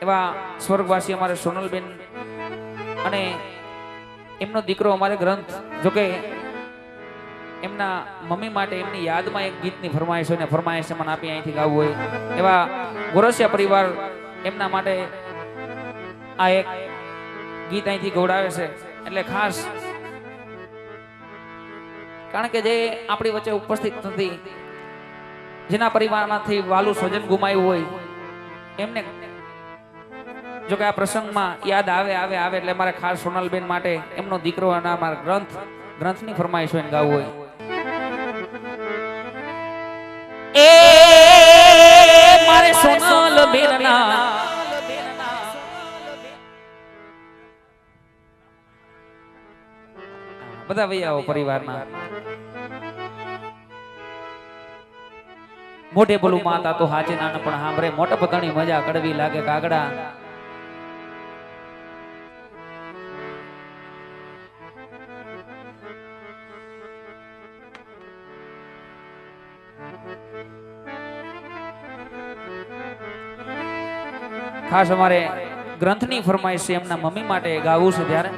એવા સ્વર્ગવાસી અમારે સોનલબેન અને એમનો દીકરો અમારે ગ્રંથ, જોકે એમના મમ્મી માટે એમની યાદમાં એક ગીતની ફરમાઈશ હોય ને ફરમાઈશ મને આપી અહીંથી ગાવું હોય એવા ગોરસિયા પરિવાર એમના માટે આ એક ગીત અહીંથી ગવડાવે છે. એટલે ખાસ કારણ કે જે આપણી વચ્ચે ઉપસ્થિત નથી, જેના પરિવારમાંથી વાલું સ્વજન ગુમાયું હોય એમને જો કે આ પ્રસંગમાં યાદ આવે આવે આવે એટલે મારે ખાસ સોનલબેન માટે એમનો દીકરો અને અમારા ગ્રંથની ફરમાઈશ હોય ગાવું હોય. એ મારે સોનલબેનના બધા વૈયાઓ પરિવારના મોઢે બોલું માતા તો હાચે નાના પણ સાંભળે, મોટા પતાની મજા કડવી લાગે કાગડા. ખાસ અમારે ગ્રંથની ફરમાઈશ છે એમના મમ્મી માટે ગાવું છે ત્યારે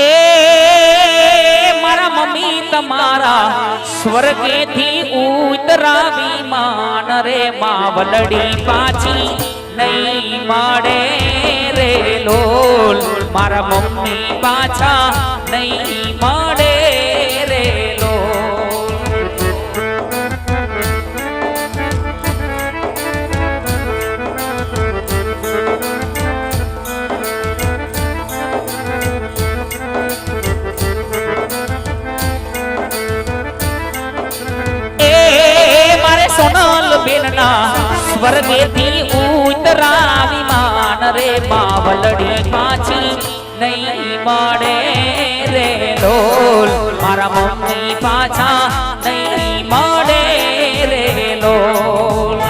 એ મારા મમ્મી તમારા સ્વર્ગેથી ઉતરાવી માન રે માવલડી પાછી નહીં મળે રે લોલ, મારા મમ્મી પાછા નહીં મળે રે લોલ. સોનલબેનના સ્વર્ગેથી ઉતરાવી માન રે માવલડી પાછી નહીં મળે રે લોલ, મારા મમ્મી પાછા નહીં મળે રે લોલ.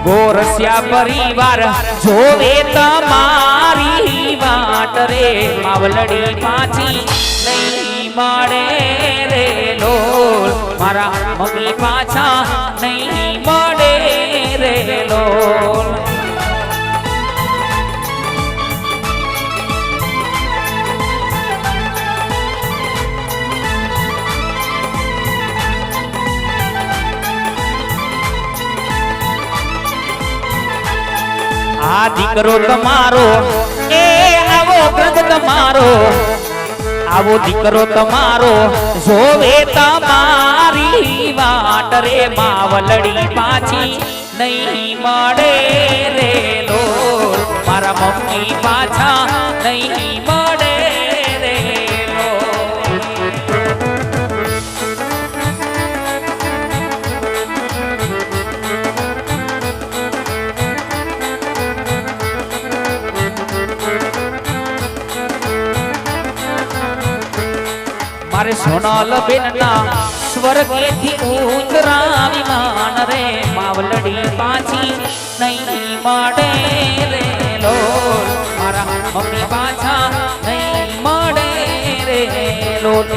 ગોરસિયા પરિવાર જોવે તમારી વાટ રે માવલડી પાછી નહીં મળે રે લોલ, મારા મમ્મી પાછા નહીં મળે રે લોલ. આ દીકરો તમારો એ આવો ગ્રંથ તમારો, આવો દીકરો તમારો જોવે તમારી વાટ રે માવલડી પાછી નહીં મળે રે લોલ, મારા મમ્મી પાછા નહીં મળે રે લોલ. મારે સોનલબેનના સ્વર્ગેથી ઉતરાવી માન રે માવલડી પાછી નહીં મળે રે લોલ, મારા મમ્મી પાછા નહીં મળે રે લોલ.